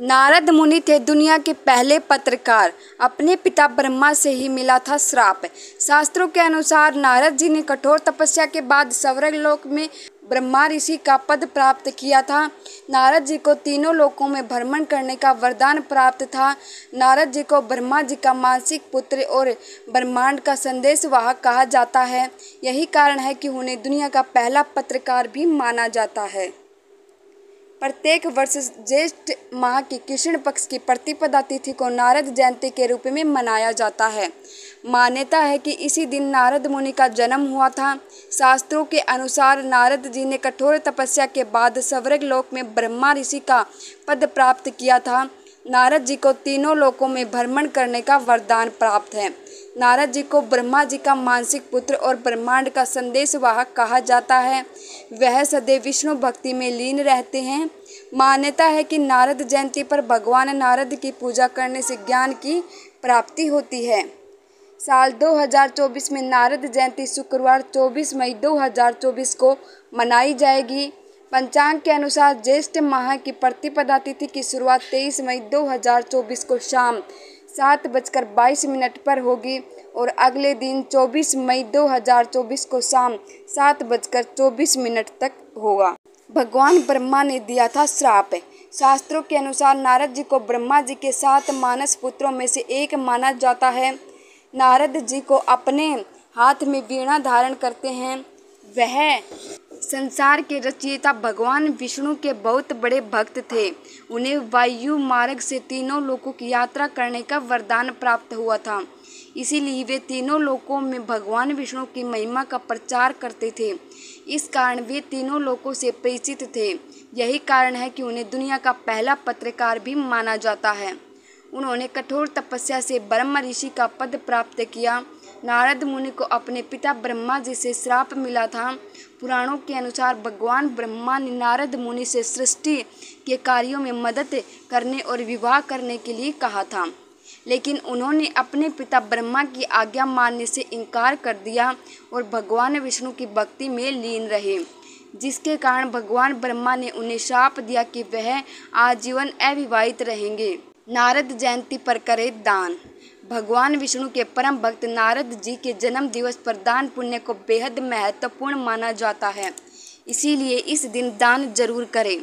नारद मुनि थे दुनिया के पहले पत्रकार। अपने पिता ब्रह्मा से ही मिला था श्राप। शास्त्रों के अनुसार नारद जी ने कठोर तपस्या के बाद स्वर्ग लोक में ब्रह्मा ऋषि का पद प्राप्त किया था। नारद जी को तीनों लोकों में भ्रमण करने का वरदान प्राप्त था। नारद जी को ब्रह्मा जी का मानसिक पुत्र और ब्रह्मांड का संदेशवाहक कहा जाता है। यही कारण है कि उन्हें दुनिया का पहला पत्रकार भी माना जाता है। प्रत्येक वर्ष ज्येष्ठ माह की कृष्ण पक्ष की प्रतिपदा तिथि को नारद जयंती के रूप में मनाया जाता है। मान्यता है कि इसी दिन नारद मुनि का जन्म हुआ था। शास्त्रों के अनुसार नारद जी ने कठोर तपस्या के बाद स्वर्ग लोक में ब्रह्मा ऋषि का पद प्राप्त किया था। नारद जी को तीनों लोकों में भ्रमण करने का वरदान प्राप्त है। नारद जी को ब्रह्मा जी का मानसिक पुत्र और ब्रह्मांड का संदेशवाहक कहा जाता है। वह सदैव विष्णु भक्ति में लीन रहते हैं। मान्यता है कि नारद जयंती पर भगवान नारद की पूजा करने से ज्ञान की प्राप्ति होती है। साल 2024 में नारद जयंती शुक्रवार 24 मई 2024 को मनाई जाएगी। पंचांग के अनुसार ज्येष्ठ माह की प्रतिपदा तिथि की शुरुआत 23 मई 2024 को शाम 7:22 पर होगी और अगले दिन 24 मई 2024 को शाम 7:24 तक होगा। भगवान ब्रह्मा ने दिया था श्राप। शास्त्रों के अनुसार नारद जी को ब्रह्मा जी के 7 मानस पुत्रों में से एक माना जाता है। नारद जी को अपने हाथ में वीणा धारण करते हैं। वह संसार के रचयिता भगवान विष्णु के बहुत बड़े भक्त थे। उन्हें वायु मार्ग से तीनों लोकों की यात्रा करने का वरदान प्राप्त हुआ था। इसीलिए वे तीनों लोकों में भगवान विष्णु की महिमा का प्रचार करते थे। इस कारण वे तीनों लोकों से परिचित थे। यही कारण है कि उन्हें दुनिया का पहला पत्रकार भी माना जाता है। उन्होंने कठोर तपस्या से ब्रह्मा ऋषि का पद प्राप्त किया। नारद मुनि को अपने पिता ब्रह्मा जी से श्राप मिला था। पुराणों के अनुसार भगवान ब्रह्मा ने नारद मुनि से सृष्टि के कार्यों में मदद करने और विवाह करने के लिए कहा था, लेकिन उन्होंने अपने पिता ब्रह्मा की आज्ञा मानने से इनकार कर दिया और भगवान विष्णु की भक्ति में लीन रहे, जिसके कारण भगवान ब्रह्मा ने उन्हें श्राप दिया कि वह आजीवन अविवाहित रहेंगे। नारद जयंती पर करे दान। भगवान विष्णु के परम भक्त नारद जी के जन्म दिवस पर दान पुण्य को बेहद महत्वपूर्ण माना जाता है। इसीलिए इस दिन दान जरूर करें।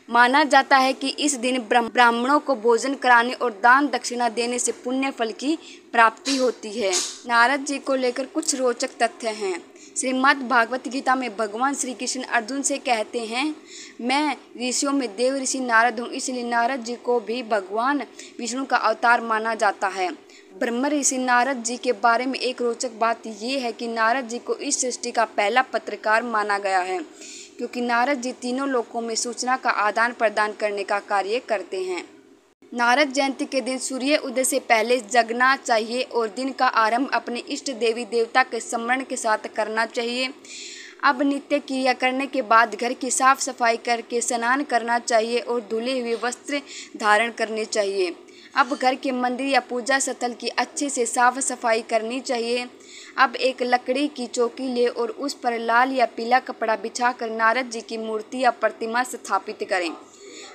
माना जाता है कि इस दिन ब्राह्मणों को भोजन कराने और दान दक्षिणा देने से पुण्य फल की प्राप्ति होती है। नारद जी को लेकर कुछ रोचक तथ्य हैं। श्रीमद् भागवत गीता में भगवान श्री कृष्ण अर्जुन से कहते हैं, मैं ऋषियों में देव ऋषि नारद हूँ, इसलिए नारद जी को भी भगवान विष्णु का अवतार माना जाता है। ब्रह्म ऋषि नारद जी के बारे में एक रोचक बात यह है कि नारद जी को इस सृष्टि का पहला पत्रकार माना गया है, क्योंकि नारद जी तीनों लोकों में सूचना का आदान प्रदान करने का कार्य करते हैं। नारद जयंती के दिन सूर्य उदय से पहले जगना चाहिए और दिन का आरंभ अपने इष्ट देवी देवता के स्मरण के साथ करना चाहिए। अब नित्य क्रिया करने के बाद घर की साफ सफाई करके स्नान करना चाहिए और धुले हुए वस्त्र धारण करने चाहिए। अब घर के मंदिर या पूजा स्थल की अच्छे से साफ सफाई करनी चाहिए। अब एक लकड़ी की चौकी ले और उस पर लाल या पीला कपड़ा बिछाकर नारद जी की मूर्ति या प्रतिमा स्थापित करें।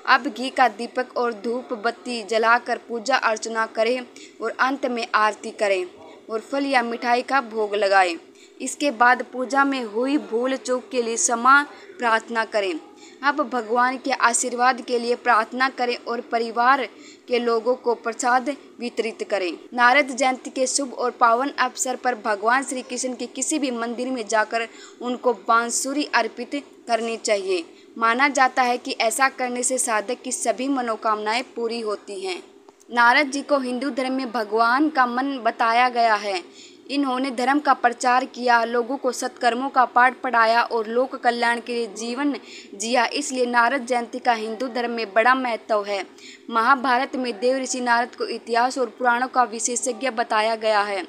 अब घी का दीपक और धूप बत्ती जलाकर पूजा अर्चना करें और अंत में आरती करें और फल या मिठाई का भोग लगाएं। इसके बाद पूजा में हुई भूल चूक के लिए क्षमा प्रार्थना करें। अब भगवान के आशीर्वाद के लिए प्रार्थना करें और परिवार के लोगों को प्रसाद वितरित करें। नारद जयंती के शुभ और पावन अवसर पर भगवान श्री कृष्ण के किसी भी मंदिर में जाकर उनको बांसुरी अर्पित करनी चाहिए। माना जाता है कि ऐसा करने से साधक की सभी मनोकामनाएं पूरी होती हैं। नारद जी को हिंदू धर्म में भगवान का मन बताया गया है। इन्होंने धर्म का प्रचार किया, लोगों को सत्कर्मों का पाठ पढ़ाया और लोक कल्याण के लिए जीवन जिया। इसलिए नारद जयंती का हिंदू धर्म में बड़ा महत्व है। महाभारत में देव ऋषि नारद को इतिहास और पुराणों का विशेषज्ञ बताया गया है।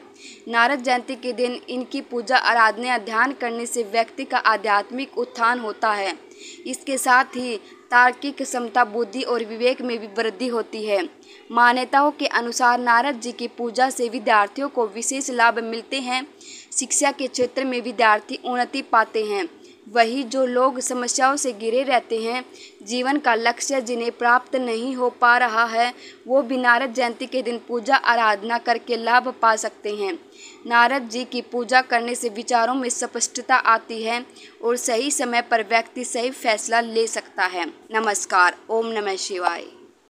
नारद जयंती के दिन इनकी पूजा आराधना या ध्यान करने से व्यक्ति का आध्यात्मिक उत्थान होता है। इसके साथ ही तार्किक क्षमता, बुद्धि और विवेक में भी वृद्धि होती है। मान्यताओं के अनुसार नारद जी की पूजा से विद्यार्थियों को विशेष लाभ मिलते हैं। शिक्षा के क्षेत्र में विद्यार्थी उन्नति पाते हैं। वही जो लोग समस्याओं से घिरे रहते हैं, जीवन का लक्ष्य जिन्हें प्राप्त नहीं हो पा रहा है, वो भी नारद जयंती के दिन पूजा आराधना करके लाभ पा सकते हैं। नारद जी की पूजा करने से विचारों में स्पष्टता आती है और सही समय पर व्यक्ति सही फैसला ले सकता है। नमस्कार। ओम नमः शिवाय।